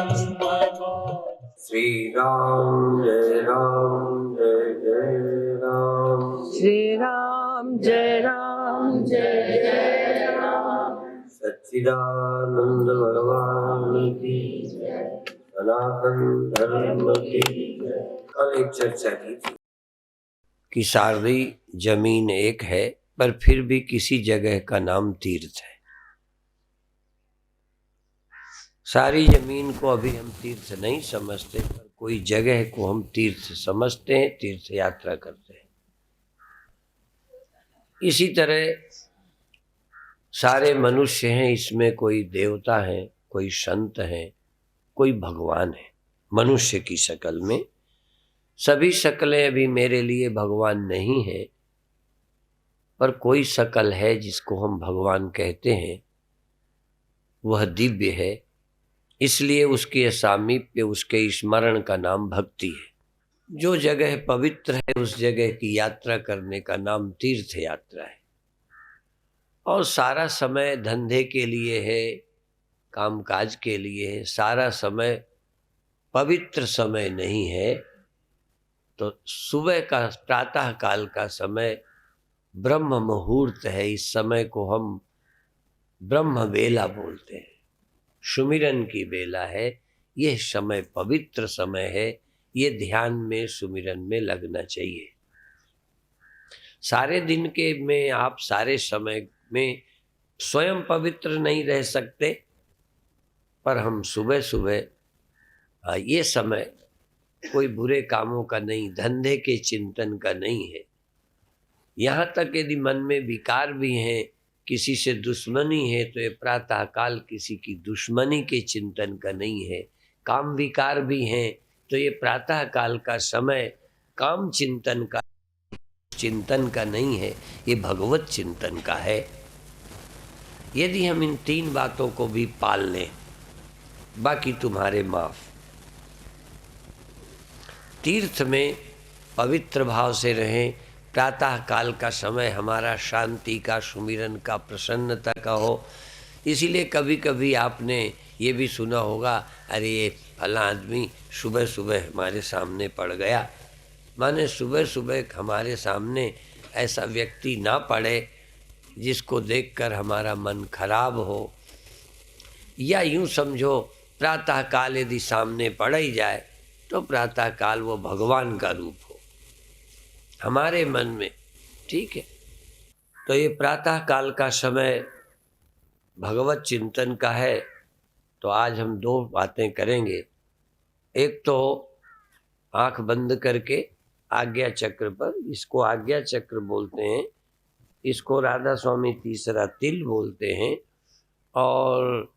श्री राम जय राम जय जय राम। श्री राम जय राम जय जय राम। सच्चिदानंद भगवान की सनातन धर्म की। कल एक चर्चा की थी कि सारी जमीन एक है पर फिर भी किसी जगह का नाम तीर्थ है। सारी जमीन को अभी हम तीर्थ नहीं समझते, पर कोई जगह को हम तीर्थ समझते हैं, तीर्थ यात्रा करते हैं। इसी तरह सारे मनुष्य हैं, इसमें कोई देवता है, कोई संत है, कोई भगवान है। मनुष्य की शक्ल में सभी शक्लें अभी मेरे लिए भगवान नहीं है, पर कोई शक्ल है जिसको हम भगवान कहते हैं, वह दिव्य है। इसलिए उसके सामीप्य, उसके स्मरण का नाम भक्ति है। जो जगह पवित्र है उस जगह की यात्रा करने का नाम तीर्थ यात्रा है। और सारा समय धंधे के लिए है, कामकाज के लिए है, सारा समय पवित्र समय नहीं है। तो सुबह का प्रातः काल का समय ब्रह्म मुहूर्त है। इस समय को हम ब्रह्म बेला बोलते हैं, सुमिरन की बेला है। यह समय पवित्र समय है, ये ध्यान में सुमिरन में लगना चाहिए। सारे दिन के में आप सारे समय में स्वयं पवित्र नहीं रह सकते, पर हम सुबह सुबह ये समय कोई बुरे कामों का नहीं, धंधे के चिंतन का नहीं है। यहाँ तक यदि मन में विकार भी हैं, किसी से दुश्मनी है, तो ये प्रातः काल किसी की दुश्मनी के चिंतन का नहीं है। काम विकार भी हैं, तो ये प्रातः काल का समय काम चिंतन का नहीं है, ये भगवत चिंतन का है। यदि हम इन तीन बातों को भी पाल लें, बाकी तुम्हारे माफ। तीर्थ में पवित्र भाव से रहें। प्रातः काल का समय हमारा शांति का, सुमिरन का, प्रसन्नता का हो। इसीलिए कभी कभी आपने ये भी सुना होगा, अरे ये फला आदमी सुबह सुबह हमारे सामने पड़ गया। माने सुबह सुबह हमारे सामने ऐसा व्यक्ति ना पड़े जिसको देखकर हमारा मन खराब हो। या यूँ समझो, प्रातः काल यदि सामने पड़ ही जाए तो प्रातः काल वो भगवान का रूप हो हमारे मन में, ठीक है। तो ये प्रातः काल का समय भगवत चिंतन का है। तो आज हम दो बातें करेंगे। एक तो आंख बंद करके आज्ञा चक्र पर, इसको आज्ञा चक्र बोलते हैं, इसको राधा स्वामी तीसरा तिल बोलते हैं, और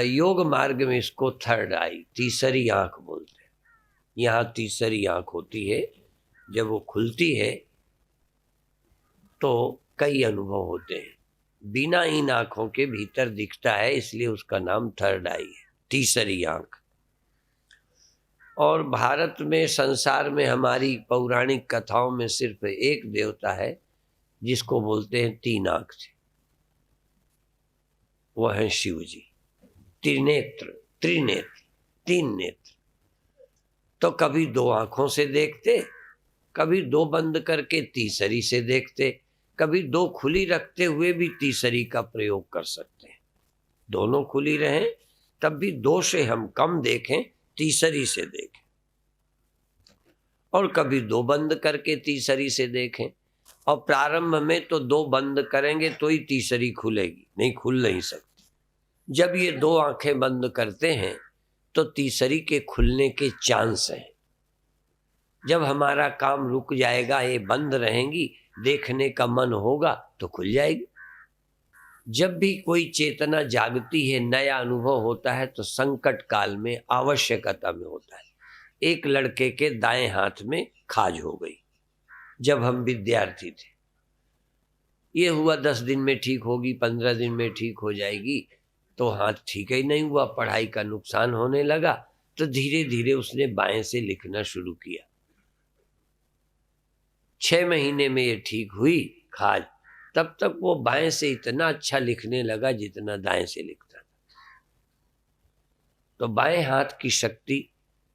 योग मार्ग में इसको थर्ड आई, तीसरी आंख बोलते हैं। यहाँ तीसरी आंख होती है, जब वो खुलती है तो कई अनुभव होते हैं। बिना इन आंखों के भीतर दिखता है, इसलिए उसका नाम थर्ड आई है, तीसरी आंख। और भारत में, संसार में, हमारी पौराणिक कथाओं में सिर्फ एक देवता है जिसको बोलते हैं तीन आंख से, वह है शिव जी। त्रिनेत्र, त्रिनेत्र, तीन नेत्र। तो कभी दो आंखों से देखते, कभी दो बंद करके तीसरी से देखते, कभी दो खुली रखते हुए भी तीसरी का प्रयोग कर सकते हैं। दोनों खुली रहें तब भी दो से हम कम देखें, तीसरी से देखें। और कभी दो बंद करके तीसरी से देखें। और प्रारंभ में तो दो बंद करेंगे तो ही तीसरी खुलेगी, नहीं खुल नहीं सकती। जब ये दो आंखें बंद करते हैं तो तीसरी के खुलने के चांस हैं। जब हमारा काम रुक जाएगा, ये बंद रहेंगी, देखने का मन होगा तो खुल जाएगी। जब भी कोई चेतना जागती है, नया अनुभव होता है, तो संकट काल में, आवश्यकता में होता है। एक लड़के के दाएं हाथ में खाज हो गई जब हम विद्यार्थी थे। ये हुआ 10 दिन में ठीक होगी, 15 दिन में ठीक हो जाएगी, तो हाथ ठीक ही नहीं हुआ, पढ़ाई का नुकसान होने लगा। तो धीरे धीरे उसने बाएं से लिखना शुरू किया। 6 महीने में ये ठीक हुई खाज। तब तक वो बाएं से इतना अच्छा लिखने लगा जितना दाएं से लिखता था। तो बाएं हाथ की शक्ति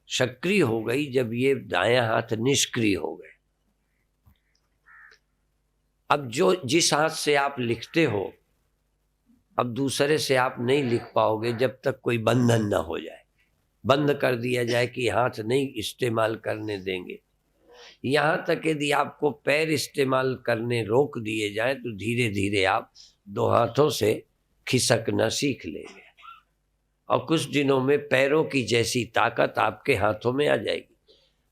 सक्रिय हो गई जब ये दायां हाथ निष्क्रिय हो गए। अब जो जिस हाथ से आप लिखते हो, अब दूसरे से आप नहीं लिख पाओगे जब तक कोई बंधन ना हो जाए, बंद कर दिया जाए कि हाथ नहीं इस्तेमाल करने देंगे। यहां तक यदि आपको पैर इस्तेमाल करने रोक दिए जाए तो धीरे धीरे आप दो हाथों से खिसकना सीख लेंगे और कुछ दिनों में पैरों की जैसी ताकत आपके हाथों में आ जाएगी।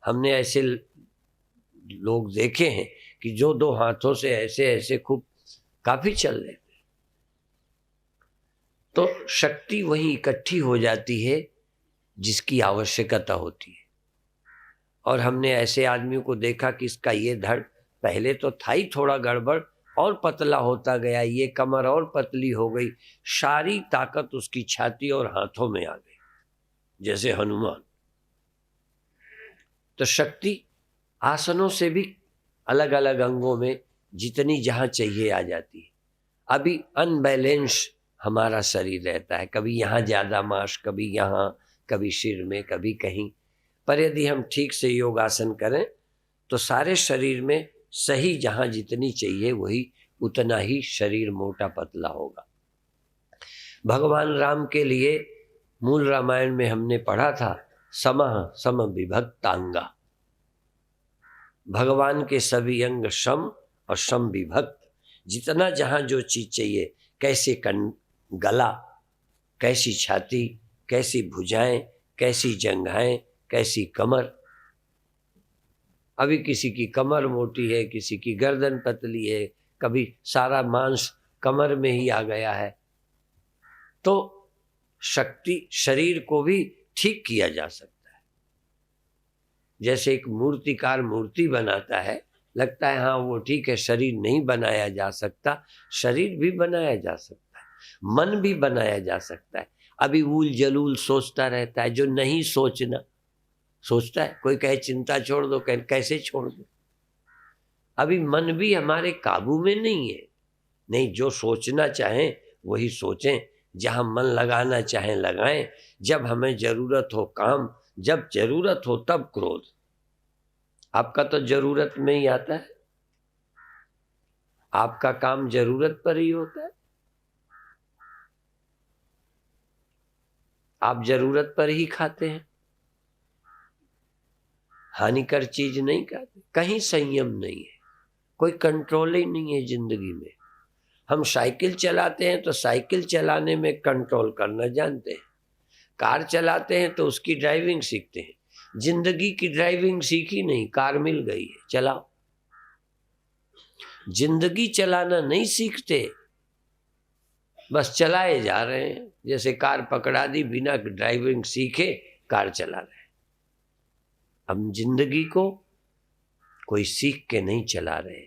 हमने ऐसे लोग देखे हैं कि जो दो हाथों से ऐसे ऐसे खूब काफी चल लेते। तो शक्ति वहीं इकट्ठी हो जाती है जिसकी आवश्यकता होती है। और हमने ऐसे आदमियों को देखा कि इसका ये धड़ पहले तो था ही थोड़ा गड़बड़ और पतला होता गया, ये कमर और पतली हो गई, सारी ताकत उसकी छाती और हाथों में आ गई जैसे हनुमान। तो शक्ति आसनों से भी अलग अलग अंगों में जितनी जहां चाहिए आ जाती है। अभी अनबैलेंस हमारा शरीर रहता है, कभी यहाँ ज्यादा मांस, कभी यहाँ, कभी सिर में, कभी कहीं। पर यदि हम ठीक से योगासन करें तो सारे शरीर में सही जहां जितनी चाहिए वही उतना ही शरीर मोटा पतला होगा। भगवान राम के लिए मूल रामायण में हमने पढ़ा था समः सम विभक्तांगा, भगवान के सभी अंग सम और सम विभक्त, जितना जहां जो चीज चाहिए, कैसे गला, कैसी छाती, कैसी भुजाएं, कैसी जंघाएं, कैसी कमर। अभी किसी की कमर मोटी है, किसी की गर्दन पतली है, कभी सारा मांस कमर में ही आ गया है। तो शक्ति शरीर को भी ठीक किया जा सकता है। जैसे एक मूर्तिकार मूर्ति बनाता है, लगता है हाँ वो ठीक है, शरीर नहीं बनाया जा सकता, शरीर भी बनाया जा सकता है, मन भी बनाया जा सकता है। अभी ऊल जलूल सोचता रहता है, जो नहीं सोचना सोचता है। कोई कहे चिंता छोड़ दो, कहे कैसे छोड़ दो। अभी मन भी हमारे काबू में नहीं है। नहीं, जो सोचना चाहें वही सोचें, जहां मन लगाना चाहें लगाएं, जब हमें जरूरत हो काम, जब जरूरत हो तब क्रोध। आपका तो जरूरत में ही आता है, आपका काम जरूरत पर ही होता है, आप जरूरत पर ही खाते हैं, हानिकर चीज नहीं खाते। कहीं संयम नहीं है, कोई कंट्रोल ही नहीं है जिंदगी में। हम साइकिल चलाते हैं तो साइकिल चलाने में कंट्रोल करना जानते हैं, कार चलाते हैं तो उसकी ड्राइविंग सीखते हैं। जिंदगी की ड्राइविंग सीखी नहीं, कार मिल गई है, चलाओ। जिंदगी चलाना नहीं सीखते, बस चलाए जा रहे हैं। जैसे कार पकड़ा दी, बिना ड्राइविंग सीखे कार चला रहे हैं। हम जिंदगी को कोई सीख के नहीं चला रहे,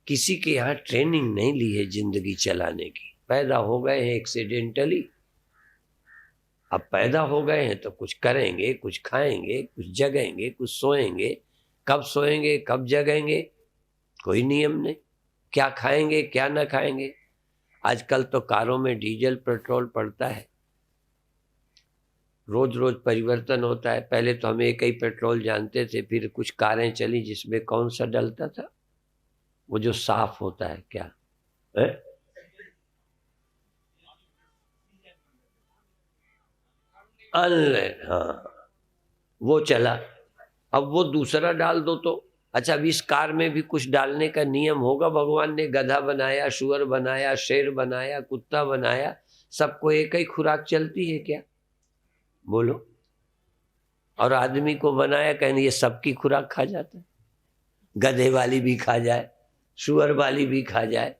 किसी के यहाँ ट्रेनिंग नहीं ली है जिंदगी चलाने की। पैदा हो गए हैं एक्सीडेंटली, अब पैदा हो गए हैं तो कुछ करेंगे, कुछ खाएंगे, कुछ जगेंगे, कुछ सोएंगे। कब सोएंगे, कब जगेंगे, कोई नियम नहीं। क्या खाएंगे, क्या ना खाएंगे। आजकल तो कारों में डीजल पेट्रोल पड़ता है, रोज रोज परिवर्तन होता है। पहले तो हम एक ही पेट्रोल जानते थे, फिर कुछ कारें चली जिसमें कौन सा डलता था, वो जो साफ होता है, क्या है? हाँ, वो चला। अब वो दूसरा डाल दो तो अच्छा। अब इस कार में भी कुछ डालने का नियम होगा। भगवान ने गधा बनाया, शुअर बनाया, शेर बनाया, कुत्ता बनाया, सबको एक ही खुराक चलती है क्या? बोलो। और आदमी को बनाया, कहने ये सबकी खुराक खा जाता है। गधे वाली भी खा जाए, शुअर वाली भी खा जाए,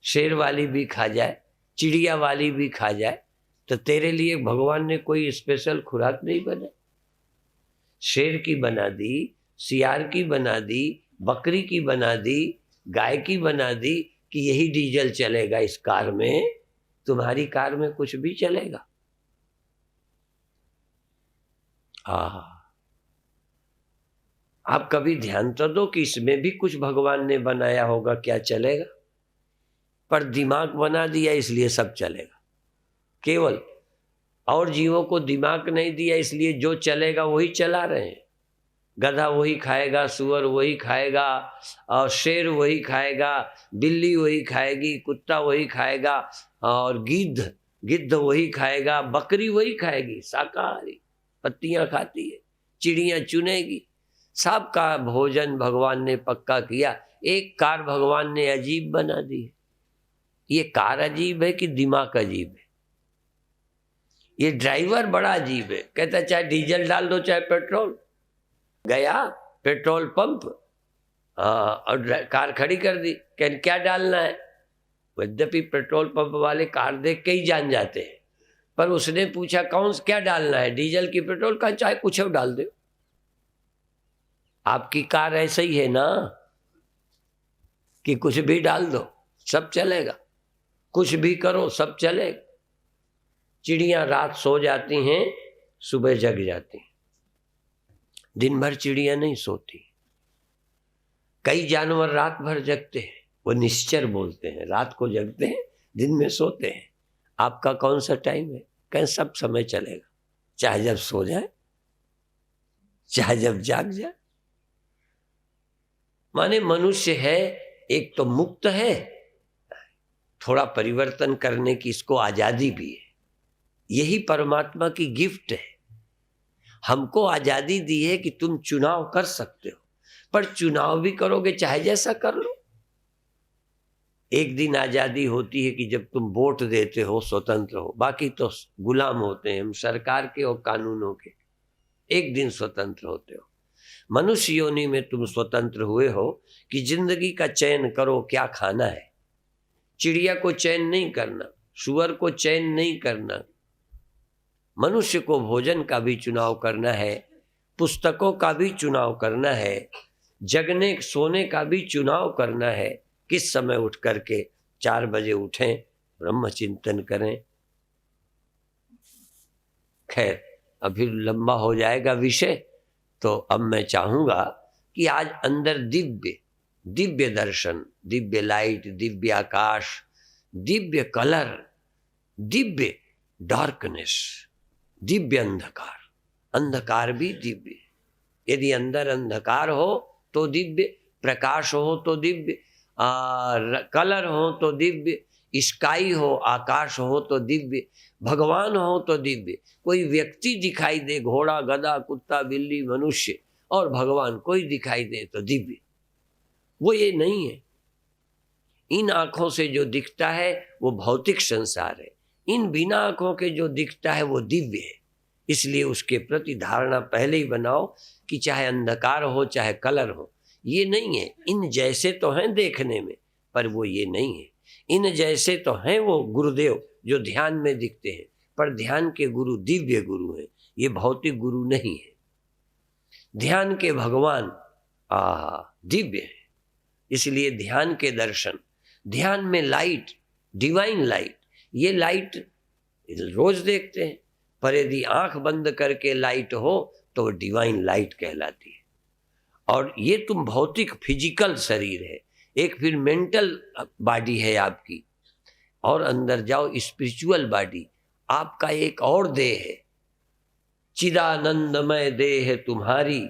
शेर वाली भी खा जाए, चिड़िया वाली भी खा जाए, तो तेरे लिए भगवान ने कोई स्पेशल खुराक नहीं बनाई। शेर की बना दी, सियार की बना दी, बकरी की बना दी, गाय की बना दी कि यही डीजल चलेगा इस कार में। तुम्हारी कार में कुछ भी चलेगा? आप कभी ध्यान तो दो कि इसमें भी कुछ भगवान ने बनाया होगा, क्या चलेगा? पर दिमाग बना दिया इसलिए सब चलेगा। केवल और जीवों को दिमाग नहीं दिया, इसलिए जो चलेगा वही चला रहे हैं। गधा वही खाएगा, सुअर वही खाएगा, और शेर वही खाएगा, बिल्ली वही खाएगी, कुत्ता वही खाएगा, और गिद्ध वही खाएगा, बकरी वही खाएगी, शाकाहारी, पत्तियां खाती है, चिड़ियां चुनेगी। सबका भोजन भगवान ने पक्का किया। एक कार भगवान ने अजीब बना दी है। ये कार अजीब है कि दिमाग अजीब है? ये ड्राइवर बड़ा अजीब है, कहता चाहे डीजल डाल दो चाहे पेट्रोल। गया पेट्रोल पंप, और कार खड़ी कर दी, क्या डालना है? यद्यपि पेट्रोल पंप वाले कार देख के ही जान जाते हैं, पर उसने पूछा क्या डालना है, डीजल की पेट्रोल का, चाहे कुछ डाल दो। आपकी कार ऐसा ही है ना कि कुछ भी डाल दो सब चलेगा, कुछ भी करो सब चलेगा। चिड़ियां रात सो जाती हैं, सुबह जग जाती हैं। दिन भर चिड़ियां नहीं सोती। कई जानवर रात भर जगते हैं, वो निश्चर बोलते हैं, रात को जगते हैं, दिन में सोते हैं। आपका कौन सा टाइम है? कहीं सब समय चलेगा, चाहे जब सो जाए चाहे जब जाग जाए। माने मनुष्य है, एक तो मुक्त है, थोड़ा परिवर्तन करने की इसको आजादी भी है। यही परमात्मा की गिफ्ट है। हमको आजादी दी है कि तुम चुनाव कर सकते हो, पर चुनाव भी करोगे चाहे जैसा कर लो। एक दिन आजादी होती है कि जब तुम वोट देते हो, स्वतंत्र हो, बाकी तो गुलाम होते हैं हम सरकार के और कानूनों के। एक दिन स्वतंत्र होते हो। मनुष्य योनि में तुम स्वतंत्र हुए हो कि जिंदगी का चयन करो, क्या खाना है। चिड़िया को चयन नहीं करना, सुअर को चयन नहीं करना। मनुष्य को भोजन का भी चुनाव करना है, पुस्तकों का भी चुनाव करना है, जगने सोने का भी चुनाव करना है। किस समय उठ करके 4 बजे उठें, ब्रह्म चिंतन करें। खैर अभी लंबा हो जाएगा विषय, तो अब मैं चाहूंगा कि आज अंदर दिव्य दर्शन, दिव्य लाइट, दिव्य आकाश, दिव्य कलर, दिव्य डार्कनेस, दिव्य अंधकार। अंधकार भी दिव्य। यदि अंदर अंधकार हो तो दिव्य, प्रकाश हो तो दिव्य, कलर हो तो दिव्य, स्काई हो, आकाश हो तो दिव्य, भगवान हो तो दिव्य। कोई व्यक्ति दिखाई दे, घोड़ा, गधा, कुत्ता, बिल्ली, मनुष्य और भगवान कोई दिखाई दे तो दिव्य। वो ये नहीं है। इन आंखों से जो दिखता है वो भौतिक संसार है, इन बिना आंखों के जो दिखता है वो दिव्य है। इसलिए उसके प्रति धारणा पहले ही बनाओ कि चाहे अंधकार हो चाहे कलर हो, ये नहीं है। इन जैसे तो हैं देखने में, पर वो ये नहीं है। इन जैसे तो हैं वो गुरुदेव जो ध्यान में दिखते हैं, पर ध्यान के गुरु दिव्य गुरु हैं, ये भौतिक गुरु नहीं है। ध्यान के भगवान दिव्य है। इसलिए ध्यान के दर्शन, ध्यान में लाइट, डिवाइन लाइट, ये लाइट रोज देखते हैं, पर यदि आंख बंद करके लाइट हो तो वो डिवाइन लाइट कहलाती है। और ये तुम भौतिक फिजिकल शरीर है, एक फिर मेंटल बॉडी है आपकी, और अंदर जाओ स्पिरिचुअल बॉडी, आपका एक और देह है। चिदानंदमय देह तुम्हारी,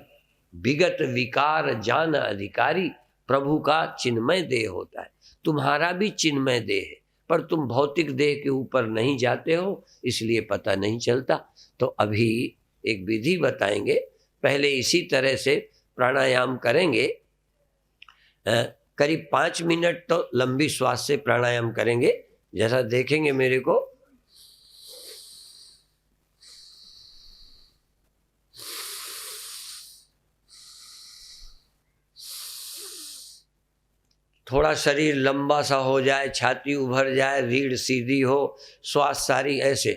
विगत विकार जान अधिकारी। प्रभु का चिन्मय देह होता है, तुम्हारा भी चिन्मय देह है, पर तुम भौतिक देह के ऊपर नहीं जाते हो, इसलिए पता नहीं चलता। तो अभी एक विधि बताएंगे, पहले इसी तरह से प्राणायाम करेंगे। करीब 5 मिनट तो लंबी श्वास से प्राणायाम करेंगे। जैसा देखेंगे मेरे को, थोड़ा शरीर लंबा सा हो जाए, छाती उभर जाए, रीढ़ सीधी हो, श्वास सारी ऐसे।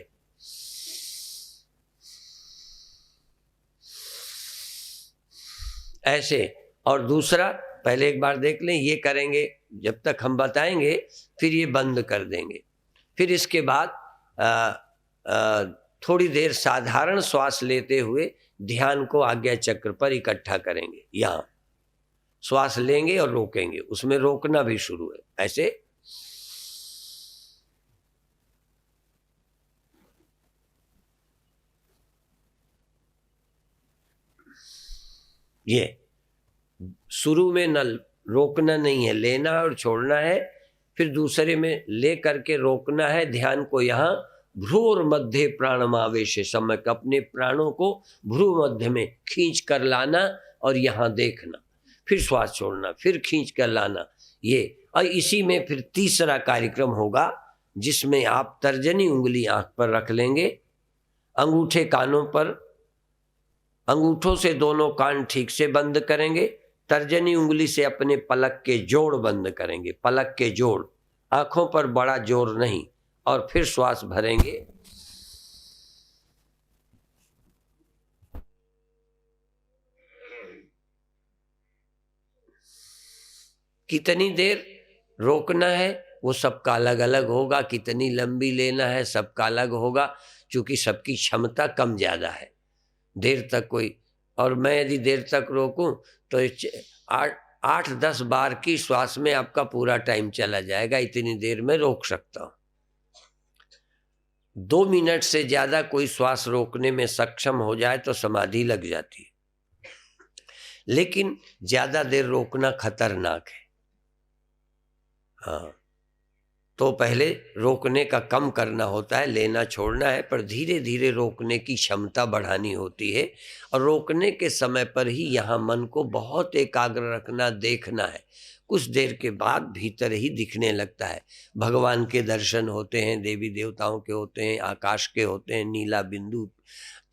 ऐसे। और दूसरा पहले एक बार देख लें, ये करेंगे, जब तक हम बताएंगे फिर ये बंद कर देंगे। फिर इसके बाद थोड़ी देर साधारण श्वास लेते हुए ध्यान को आज्ञा चक्र पर इकट्ठा करेंगे। यहाँ श्वास लेंगे और रोकेंगे, उसमें रोकना भी शुरू है। ऐसे ये शुरू में न रोकना नहीं है, लेना और छोड़ना है, फिर दूसरे में ले करके रोकना है। ध्यान को यहाँ भ्रू और मध्य प्राणमावेश समय अपने प्राणों को भ्रू मध्य में खींच कर लाना और यहाँ देखना, फिर श्वास छोड़ना, फिर खींच कर लाना ये। और इसी में फिर तीसरा कार्यक्रम होगा जिसमें आप तर्जनी उंगली आंख पर रख लेंगे, अंगूठे कानों पर, अंगूठों से दोनों कान ठीक से बंद करेंगे, तर्जनी उंगली से अपने पलक के जोड़ बंद करेंगे, पलक के जोड़, आंखों पर बड़ा जोर नहीं, और फिर श्वास भरेंगे। कितनी देर रोकना है वो सबका अलग अलग होगा, कितनी लंबी लेना है सबका अलग होगा, क्योंकि सबकी क्षमता कम ज़्यादा है। देर तक कोई, और मैं यदि देर तक रोकूं तो 8-10 बार की श्वास में आपका पूरा टाइम चला जाएगा, इतनी देर में रोक सकता हूं। 2 मिनट से ज़्यादा कोई श्वास रोकने में सक्षम हो जाए तो समाधि लग जाती है, लेकिन ज़्यादा देर रोकना खतरनाक है। हाँ, तो पहले रोकने का कम करना होता है, लेना छोड़ना है, पर धीरे धीरे रोकने की क्षमता बढ़ानी होती है। और रोकने के समय पर ही यहाँ मन को बहुत एकाग्र रखना, देखना है। कुछ देर के बाद भीतर ही दिखने लगता है, भगवान के दर्शन होते हैं, देवी देवताओं के होते हैं, आकाश के होते हैं, नीला बिंदु,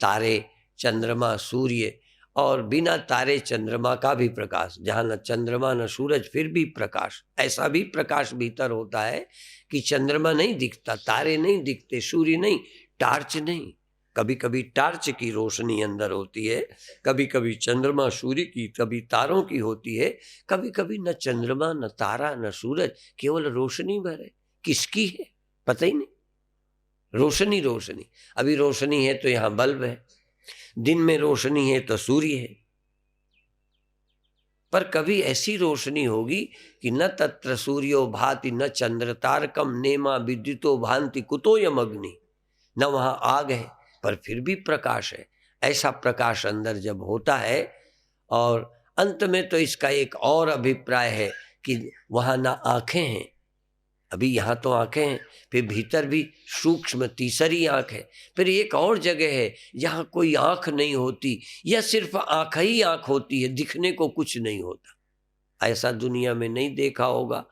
तारे, चंद्रमा, सूर्य, और बिना तारे चंद्रमा का भी प्रकाश, जहाँ न चंद्रमा न सूरज फिर भी प्रकाश। ऐसा भी प्रकाश भीतर होता है कि चंद्रमा नहीं दिखता, तारे नहीं दिखते, सूर्य नहीं, टार्च नहीं। कभी कभी टार्च की रोशनी अंदर होती है, कभी कभी चंद्रमा सूर्य की, कभी तारों की होती है, कभी कभी न चंद्रमा न तारा न सूरज, केवल रोशनी भर है। किसकी है पता ही नहीं, रोशनी रोशनी। अभी रोशनी है तो यहाँ बल्ब है, दिन में रोशनी है तो सूर्य है, पर कभी ऐसी रोशनी होगी कि न तत्र सूर्यो भाति न चंद्र तारकम नेमा विद्युतो भांति कुतोयम अग्नि, न वहाँ आग है पर फिर भी प्रकाश है। ऐसा प्रकाश अंदर जब होता है, और अंत में तो इसका एक और अभिप्राय है कि वहाँ ना आंखें हैं, अभी यहाँ तो आंखें हैं, फिर भीतर भी सूक्ष्म तीसरी आंख है, फिर एक और जगह है जहाँ कोई आंख नहीं होती, या सिर्फ आंख ही आंख होती है, दिखने को कुछ नहीं होता। ऐसा दुनिया में नहीं देखा होगा।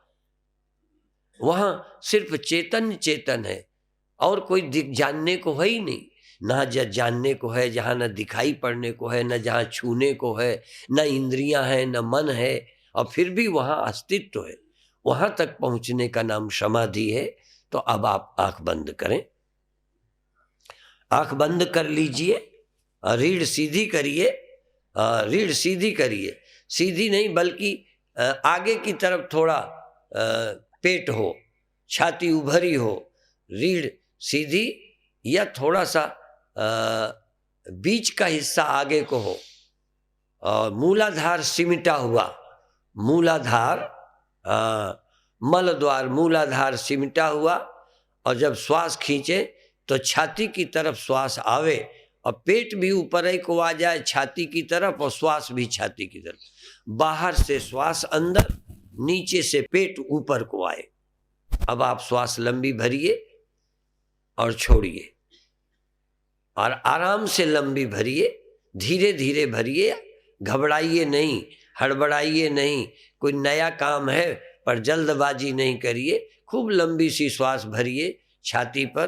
वहाँ सिर्फ चेतन चेतन है, और कोई दिख जानने को है ही नहीं। ना जानने को है जहाँ न दिखाई पड़ने को है, न जहाँ छूने को है, न इंद्रियां हैं, न मन है, और फिर भी वहाँ अस्तित्व है। वहाँ तक पहुँचने का नाम समाधि है। तो अब आप आंख बंद करें, आंख बंद कर लीजिए, रीढ़ सीधी करिए, रीढ़ सीधी करिए, सीधी नहीं बल्कि आगे की तरफ थोड़ा पेट हो, छाती उभरी हो, रीढ़ सीधी, या थोड़ा सा बीच का हिस्सा आगे को हो, और मूलाधार सिमटा हुआ, मूलाधार मलद्वार मूलाधार सिमटा हुआ, और जब श्वास खींचे तो छाती की तरफ श्वास आवे, और पेट भी ऊपर ही को आ जाए छाती की तरफ, और श्वास भी छाती की तरफ। बाहर से श्वास अंदर, नीचे से पेट ऊपर को आए। अब आप श्वास लंबी भरिए और छोड़िए, और आराम से लंबी भरिए, धीरे धीरे भरिए, घबराइए नहीं, हड़बड़ाइए नहीं। कोई नया काम है पर जल्दबाजी नहीं करिए, खूब लंबी सी श्वास भरिए छाती पर,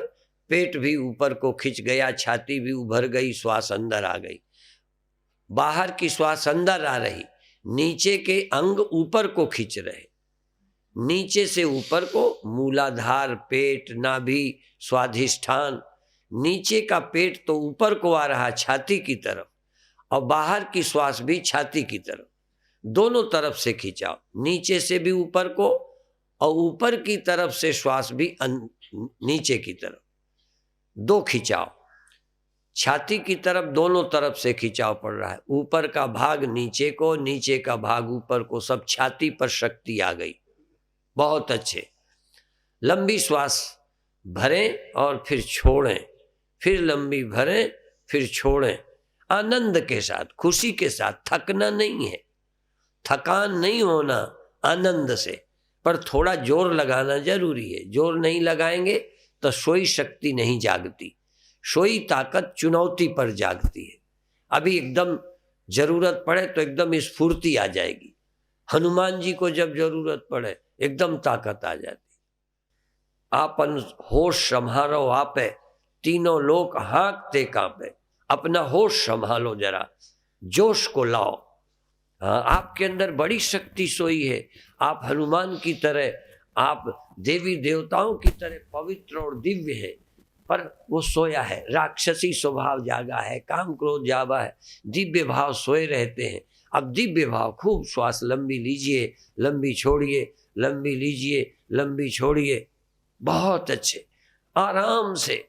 पेट भी ऊपर को खिंच गया, छाती भी उभर गई, श्वास अंदर आ गई। बाहर की श्वास अंदर आ रही, नीचे के अंग ऊपर को खिंच रहे, नीचे से ऊपर को, मूलाधार, पेट, नाभि, स्वाधिष्ठान, नीचे का पेट तो ऊपर को आ रहा छाती की तरफ, और बाहर की श्वास भी छाती की तरफ, दोनों तरफ से खिंचाओ, नीचे से भी ऊपर को, और ऊपर की तरफ से श्वास भी नीचे की तरफ, दो खिंचाओ, छाती की तरफ दोनों तरफ से खिंचाव पड़ रहा है, ऊपर का भाग नीचे को, नीचे का भाग ऊपर को, सब छाती पर शक्ति आ गई। बहुत अच्छे, लंबी श्वास भरें और फिर छोड़ें, फिर लंबी भरें फिर छोड़ें। आनंद के साथ, खुशी के साथ, थकना नहीं है, थकान नहीं होना आनंद से, पर थोड़ा जोर लगाना जरूरी है। जोर नहीं लगाएंगे तो सोई शक्ति नहीं जागती, सोई ताकत चुनौती पर जागती है। अभी एकदम जरूरत पड़े तो एकदम स्फूर्ति आ जाएगी। हनुमान जी को जब जरूरत पड़े एकदम ताकत आ जाती। आपन होश संभालो आपे, तीनों लोग हाँकते कांपे। अपना होश संभालो, जरा जोश को लाओ। हाँ, आपके अंदर बड़ी शक्ति सोई है। आप हनुमान की तरह, आप देवी देवताओं की तरह पवित्र और दिव्य है, पर वो सोया है, राक्षसी स्वभाव जागा है, काम क्रोध जागा है, दिव्य भाव सोए रहते हैं। अब दिव्य भाव, खूब श्वास लंबी लीजिए, लंबी छोड़िए, लंबी लीजिए, लंबी छोड़िए। बहुत अच्छे, आराम से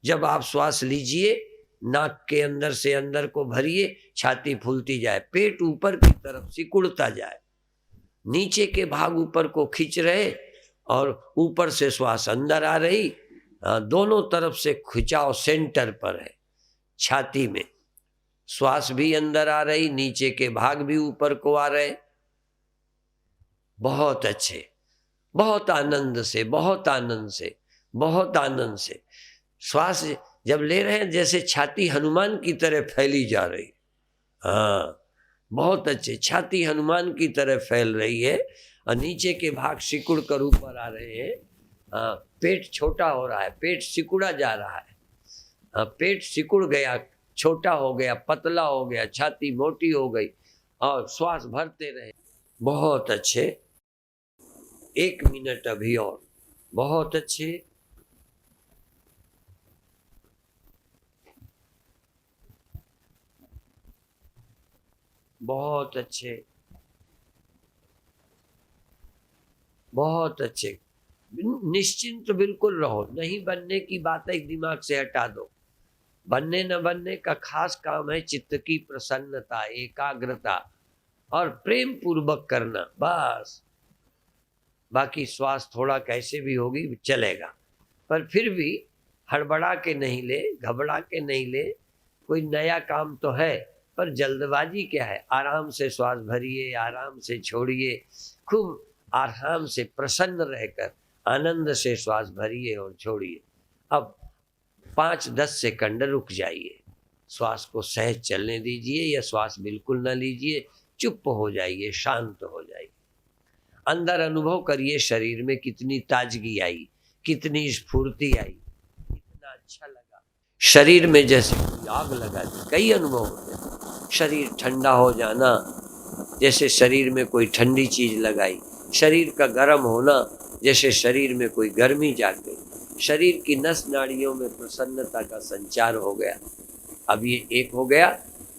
जब आप श्वास लीजिए, नाक के अंदर से अंदर को भरिए, छाती फूलती जाए, पेट ऊपर की तरफ सिकुड़ता जाए, नीचे के भाग ऊपर को खींच रहे और ऊपर से श्वास अंदर आ रही। दोनों तरफ से खिंचाव सेंटर पर है, छाती में श्वास भी अंदर आ रही, नीचे के भाग भी ऊपर को आ रहे। बहुत अच्छे, बहुत आनंद से, बहुत आनंद से, बहुत आनंद से श्वास जब ले रहे हैं, जैसे छाती हनुमान की तरह फैली जा रही। हाँ, बहुत अच्छे, छाती हनुमान की तरह फैल रही है और नीचे के भाग सिकुड़ कर ऊपर आ रहे हैं। हाँ, पेट छोटा हो रहा है, पेट सिकुड़ा जा रहा है। हाँ, पेट सिकुड़ गया, छोटा हो गया, पतला हो गया, छाती मोटी हो गई और श्वास भरते रहे। बहुत अच्छे, 1 मिनट अभी और। बहुत अच्छे, बहुत अच्छे, बहुत अच्छे। निश्चिंत बिल्कुल रहो, नहीं बनने की बात एक दिमाग से हटा दो। बनने न बनने का खास काम है चित्त की प्रसन्नता, एकाग्रता और प्रेम पूर्वक करना, बस। बाकी श्वास थोड़ा कैसे भी होगी चलेगा, पर फिर भी हड़बड़ा के नहीं ले, घबरा के नहीं ले। कोई नया काम तो है, पर जल्दबाजी क्या है? आराम से श्वास भरिए, आराम से छोड़िए, खूब आराम से प्रसन्न रहकर आनंद से श्वास भरिए और छोड़िए। अब 5-10 सेकंड रुक जाइए, श्वास को सहज चलने दीजिए या श्वास बिल्कुल ना लीजिए, चुप हो जाइए, शांत हो जाइए। अंदर अनुभव करिए शरीर में कितनी ताजगी आई, कितनी स्फूर्ति आई, कितना अच्छा लगा। शरीर में जैसे आग लगा दी, कई अनुभव होते हैं। शरीर ठंडा हो जाना, जैसे शरीर में कोई ठंडी चीज लगाई, शरीर का गर्म होना, जैसे शरीर में कोई गर्मी जाग गई, शरीर की नस नाड़ियों में प्रसन्नता का संचार हो गया। अब ये एक हो गया।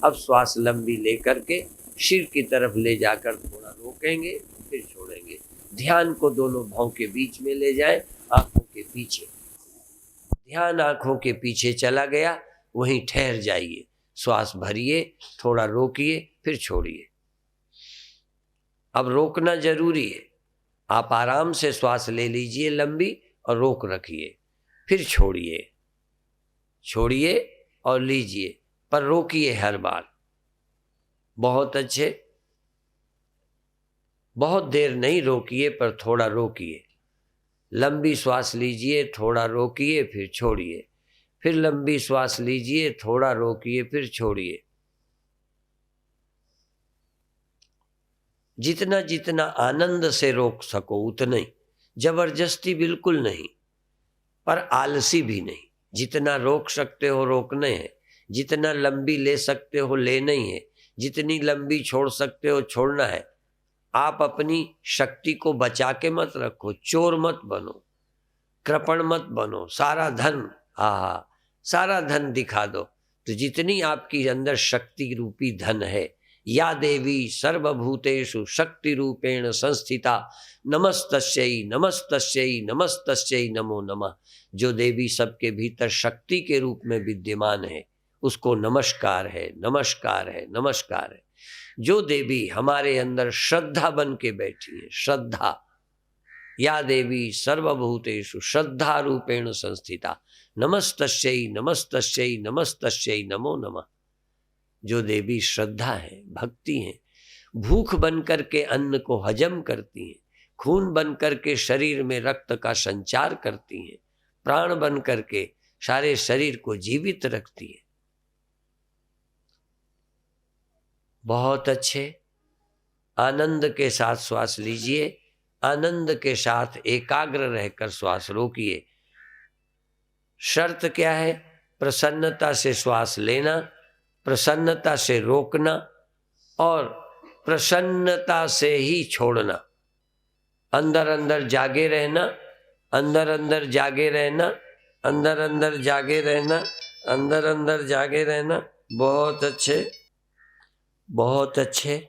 अब श्वास लंबी लेकर के सिर की तरफ ले जाकर थोड़ा रोकेंगे, फिर छोड़ेंगे। ध्यान को दोनों भौं के बीच में ले जाएं, आंखों के पीछे। ध्यान आंखों के पीछे चला गया, वहीं ठहर जाइए। श्वास भरिए, थोड़ा रोकिए, फिर छोड़िए। अब रोकना जरूरी है। आप आराम से श्वास ले लीजिए लंबी और रोक रखिए, फिर छोड़िए, छोड़िए और लीजिए, पर रोकिए हर बार। बहुत अच्छे, बहुत देर नहीं रोकिए, पर थोड़ा रोकिए। लंबी श्वास लीजिए, थोड़ा रोकिए, फिर छोड़िए, फिर लंबी श्वास लीजिए, थोड़ा रोकिए, फिर छोड़िए। जितना जितना आनंद से रोक सको उतना ही, जबरदस्ती बिल्कुल नहीं, पर आलसी भी नहीं। जितना रोक सकते हो रोकने हैं, जितना लंबी ले सकते हो लेना ही है, जितनी लंबी छोड़ सकते हो छोड़ना है। आप अपनी शक्ति को बचा के मत रखो, चोर मत बनो, कृपण मत बनो। सारा धन, सारा धन दिखा दो। तो जितनी आपकी अंदर शक्ति रूपी धन है, या देवी सर्वभूतेषु शक्ति रूपेण संस्थिता नमस्तस्यै नमस्तस्यै नमस्तस्यै नमो नमः। जो देवी सबके भीतर शक्ति के रूप में विद्यमान है, उसको नमस्कार है, नमस्कार है, नमस्कार है। जो देवी हमारे अंदर श्रद्धा बन के बैठी है, श्रद्धा, या देवी सर्वभूतेषु श्रद्धा रूपेण संस्थिता नमस्तस्यै नमस्तस्यै नमस्तस्यै नमो नमः। जो देवी श्रद्धा है, भक्ति है, भूख बन कर के अन्न को हजम करती हैं, खून बन कर के शरीर में रक्त का संचार करती हैं, प्राण बन कर के सारे शरीर को जीवित रखती है। बहुत अच्छे, आनंद के साथ श्वास लीजिए, आनंद के साथ एकाग्र रहकर श्वास रोकिए। शर्त क्या है? प्रसन्नता से श्वास लेना, प्रसन्नता से रोकना और प्रसन्नता से ही छोड़ना। अंदर अंदर जागे रहना, अंदर अंदर जागे रहना, अंदर अंदर जागे रहना, अंदर अंदर जागे रहना। बहुत अच्छे, बहुत अच्छे,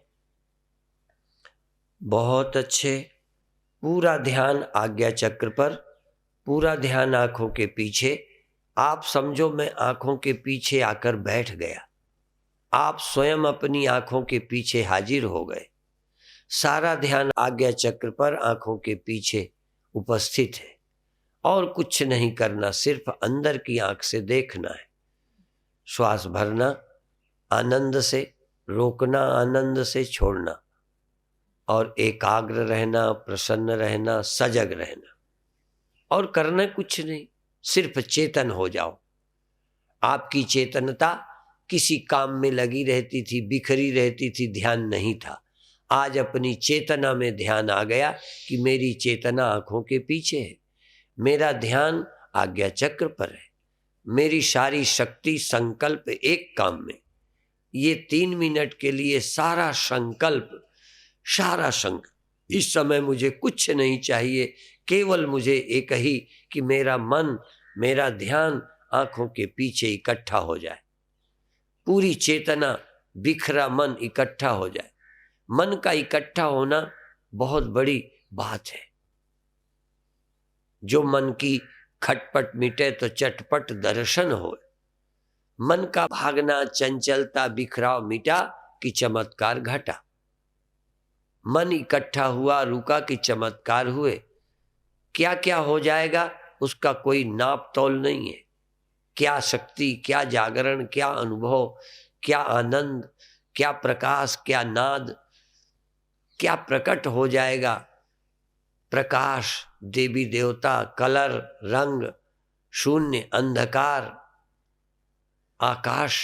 बहुत अच्छे। पूरा ध्यान आज्ञा चक्र पर, पूरा ध्यान आंखों के पीछे। आप समझो मैं आंखों के पीछे आकर बैठ गया, आप स्वयं अपनी आंखों के पीछे हाजिर हो गए। सारा ध्यान आज्ञा चक्र पर, आंखों के पीछे उपस्थित है और कुछ नहीं करना, सिर्फ अंदर की आंख से देखना है। श्वास भरना आनंद से, रोकना आनंद से, छोड़ना और एकाग्र रहना, प्रसन्न रहना, सजग रहना। और करना कुछ नहीं, सिर्फ चेतन हो जाओ। आपकी चेतनता किसी काम में लगी रहती थी, बिखरी रहती थी, ध्यान नहीं था। आज अपनी चेतना में ध्यान आ गया कि मेरी चेतना आंखों के पीछे है, मेरा ध्यान आज्ञा चक्र पर है, मेरी सारी शक्ति संकल्प एक काम में। ये 3 मिनट के लिए सारा संकल्प, सारा संकल्प, इस समय मुझे कुछ नहीं चाहिए, केवल मुझे एक ही कि मेरा मन, मेरा ध्यान आंखों के पीछे इकट्ठा हो जाए। पूरी चेतना, बिखरा मन इकट्ठा हो जाए। मन का इकट्ठा होना बहुत बड़ी बात है। जो मन की खटपट मिटे तो चटपट दर्शन हो। मन का भागना, चंचलता, बिखराव मिटा कि चमत्कार घटा। मन इकट्ठा हुआ, रुका कि चमत्कार हुए। क्या क्या हो जाएगा उसका कोई नाप तोल नहीं है। क्या शक्ति, क्या जागरण, क्या अनुभव, क्या आनंद, क्या प्रकाश, क्या नाद, क्या प्रकट हो जाएगा। प्रकाश, देवी देवता, कलर, रंग, शून्य, अंधकार, आकाश,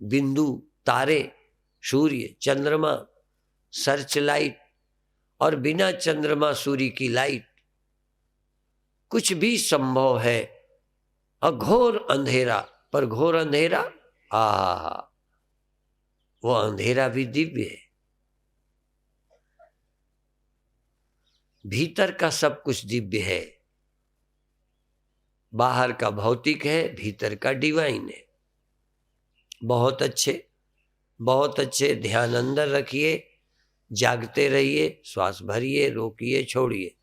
बिंदु, तारे, सूर्य, चंद्रमा, सर्च लाइट और बिना चंद्रमा सूर्य की लाइट, कुछ भी संभव है। अघोर अंधेरा, पर घोर अंधेरा, वो अंधेरा भी दिव्य है। भीतर का सब कुछ दिव्य है। बाहर का भौतिक है, भीतर का डिवाइन है। बहुत अच्छे, बहुत अच्छे। ध्यान अंदर रखिए, जागते रहिए, श्वास भरिए, रोकिए, छोड़िए।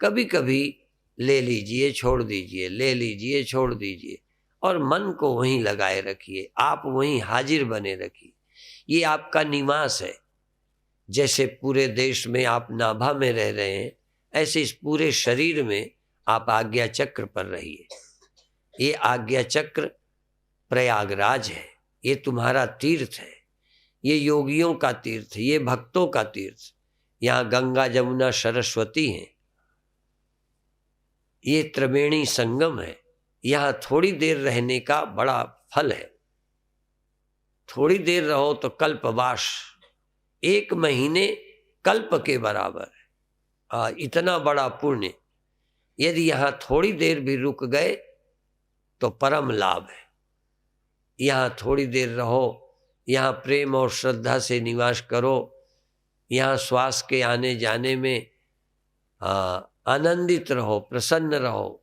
कभी कभी ले लीजिए, छोड़ दीजिए, ले लीजिए, छोड़ दीजिए और मन को वहीं लगाए रखिए। आप वहीं हाजिर बने रखिए। ये आपका निवास है। जैसे पूरे देश में आप नाभा में रह रहे हैं, ऐसे इस पूरे शरीर में आप आज्ञा चक्र पर रहिए। ये आज्ञा चक्र प्रयागराज है, ये तुम्हारा तीर्थ है, ये योगियों का तीर्थ, ये भक्तों का तीर्थ। यहाँ गंगा, जमुना, सरस्वती हैं। ये त्रिवेणी संगम है। यहाँ थोड़ी देर रहने का बड़ा फल है। थोड़ी देर रहो तो कल्पवास, 1 महीने कल्प के बराबर है। इतना बड़ा पुण्य। यदि यहाँ थोड़ी देर भी रुक गए तो परम लाभ है। यहाँ थोड़ी देर रहो, यहाँ प्रेम और श्रद्धा से निवास करो। यहाँ श्वास के आने जाने में आनंदित रहो, प्रसन्न रहो,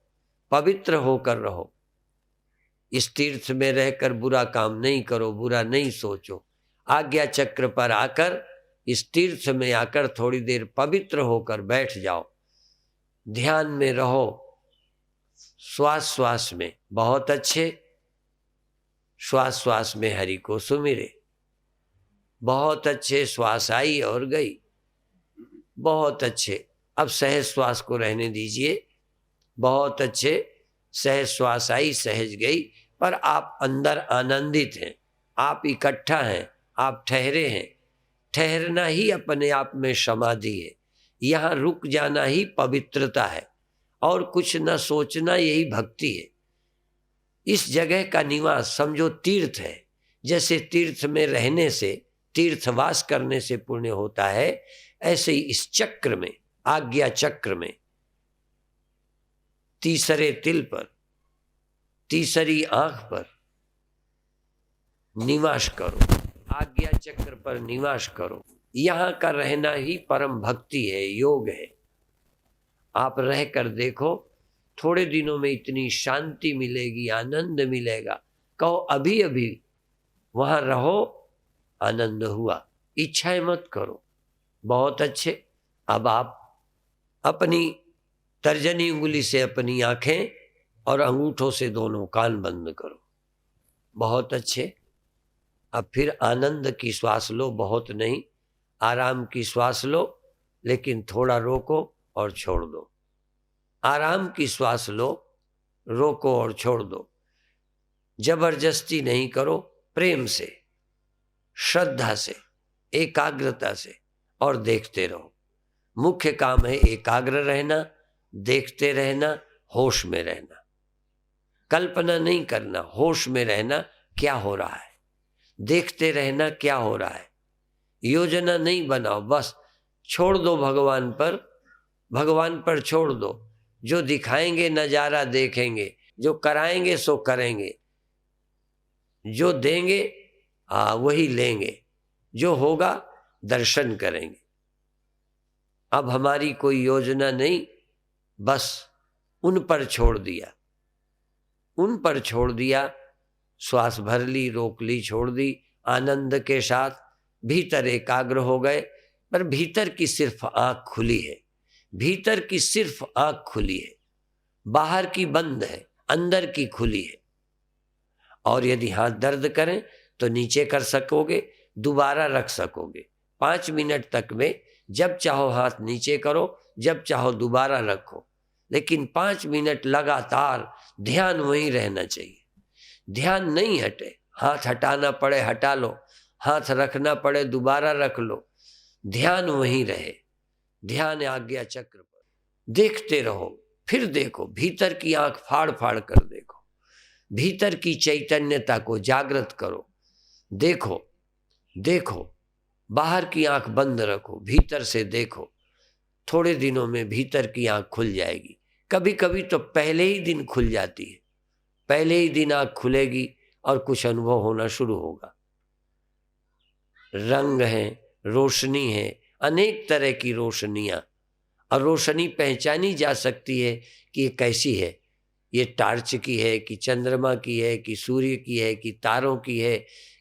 पवित्र होकर रहो। इस तीर्थ में रहकर बुरा काम नहीं करो, बुरा नहीं सोचो। आज्ञा चक्र पर आकर, इस तीर्थ में आकर थोड़ी देर पवित्र होकर बैठ जाओ। ध्यान में रहो, श्वास श्वास में। बहुत अच्छे। श्वास श्वास में हरि को सुमिरे। बहुत अच्छे। श्वास आई और गई। बहुत अच्छे। अब सहज श्वास को रहने दीजिए। बहुत अच्छे। सहज श्वास आई, सहज गई, पर आप अंदर आनंदित हैं। आप इकट्ठा हैं, आप ठहरे हैं। ठहरना ही अपने आप में समाधि है। यहाँ रुक जाना ही पवित्रता है और कुछ न सोचना यही भक्ति है। इस जगह का निवास समझो तीर्थ है। जैसे तीर्थ में रहने से, तीर्थवास करने से पुण्य होता है, ऐसे ही इस चक्र में, आज्ञा चक्र में, तीसरे तिल पर, तीसरी आंख पर निवास करो, आज्ञा चक्र पर निवास करो। यहाँ का रहना ही परम भक्ति है, योग है। आप रह कर देखो, थोड़े दिनों में इतनी शांति मिलेगी, आनंद मिलेगा। कहो अभी अभी वहां रहो, आनंद हुआ, इच्छाएं मत करो। बहुत अच्छे। अब आप अपनी तर्जनी उंगली से अपनी आंखें और अंगूठों से दोनों कान बंद करो। बहुत अच्छे। अब फिर आनंद की श्वास लो, बहुत नहीं, आराम की श्वास लो, लेकिन थोड़ा रोको और छोड़ दो। आराम की श्वास लो, रोको और छोड़ दो। जबरदस्ती नहीं करो, प्रेम से, श्रद्धा से, एकाग्रता से, और देखते रहो। मुख्य काम है एकाग्र रहना, देखते रहना, होश में रहना। कल्पना नहीं करना, होश में रहना क्या हो रहा है, देखते रहना क्या हो रहा है। योजना नहीं बनाओ, बस छोड़ दो भगवान पर छोड़ दो। जो दिखाएंगे नजारा देखेंगे, जो कराएंगे सो करेंगे, जो देंगे वही लेंगे, जो होगा दर्शन करेंगे। अब हमारी कोई योजना नहीं, बस उन पर छोड़ दिया, उन पर छोड़ दिया। श्वास भर ली, रोक ली, छोड़ दी, आनंद के साथ भीतर एकाग्र हो गए। पर भीतर की सिर्फ आंख खुली है, भीतर की सिर्फ आंख खुली है, बाहर की बंद है, अंदर की खुली है। और यदि हाथ दर्द करें तो नीचे कर सकोगे, दोबारा रख सकोगे। 5 मिनट तक में जब चाहो हाथ नीचे करो, जब चाहो दोबारा रखो, लेकिन 5 मिनट लगातार ध्यान वहीं रहना चाहिए। ध्यान नहीं हटे, हाथ हटाना पड़े हटा लो, हाथ रखना पड़े दोबारा रख लो, ध्यान वहीं रहे। ध्यान आज्ञा चक्र पर देखते रहो। फिर देखो, भीतर की आंख फाड़ फाड़ कर देखो, भीतर की चैतन्यता को जागृत करो। देखो देखो, बाहर की आंख बंद रखो, भीतर से देखो। थोड़े दिनों में भीतर की आंख खुल जाएगी। कभी कभी तो पहले ही दिन खुल जाती है, पहले ही दिन आंख खुलेगी और कुछ अनुभव होना शुरू होगा। रंग है, रोशनी है, अनेक तरह की रोशनियां, और रोशनी पहचानी जा सकती है कि ये कैसी है। ये टार्च की है कि चंद्रमा की है कि सूर्य की है कि तारों की है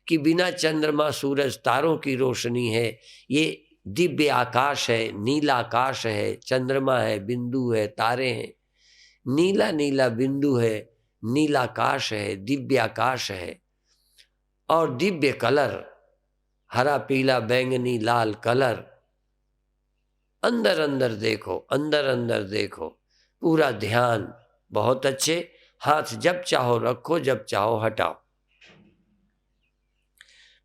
कि बिना चंद्रमा सूरज तारों की रोशनी है। ये दिव्य आकाश है, नीला आकाश है, चंद्रमा है, बिंदु है, तारे हैं, नीला नीला बिंदु है, नीला आकाश है, दिव्य आकाश है। और दिव्य कलर, हरा पीला बैंगनी लाल कलर। अंदर अंदर देखो, अंदर अंदर देखो, पूरा ध्यान। बहुत अच्छे। हाथ जब चाहो रखो, जब चाहो हटाओ।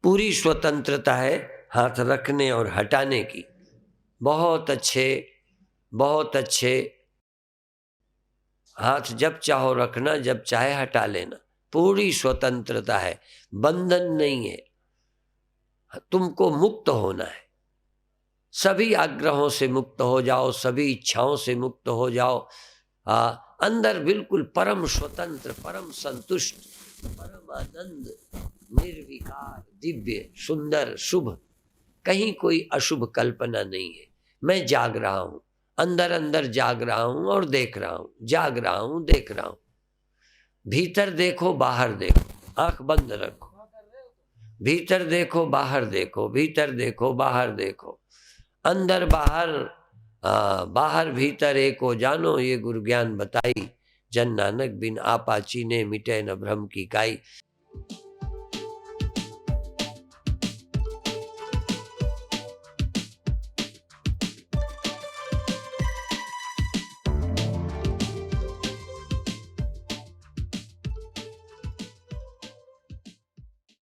पूरी स्वतंत्रता है हाथ रखने और हटाने की। बहुत अच्छे, बहुत अच्छे। हाथ जब चाहो रखना, जब चाहे हटा लेना, पूरी स्वतंत्रता है, बंधन नहीं है। तुमको मुक्त होना है, सभी आग्रहों से मुक्त हो जाओ, सभी इच्छाओं से मुक्त हो जाओ। अंदर बिल्कुल परम स्वतंत्र, परम संतुष्ट, परम आनंद, निर्विकार, दिव्य, सुंदर, शुभ। कहीं कोई अशुभ कल्पना नहीं है। मैं जाग रहा हूं, अंदर अंदर जाग रहा हूं और देख रहा हूं, जाग रहा हूं, देख रहा हूं। भीतर देखो, बाहर देखो, आंख बंद रखो। भीतर देखो, बाहर देखो, भीतर देखो, बाहर देखो, अंदर बाहर, बाहर भीतर एक हो जानो, ये गुरु ज्ञान बताई। जन नानक बिन आपा चीने, मिटे न भ्रम की काई।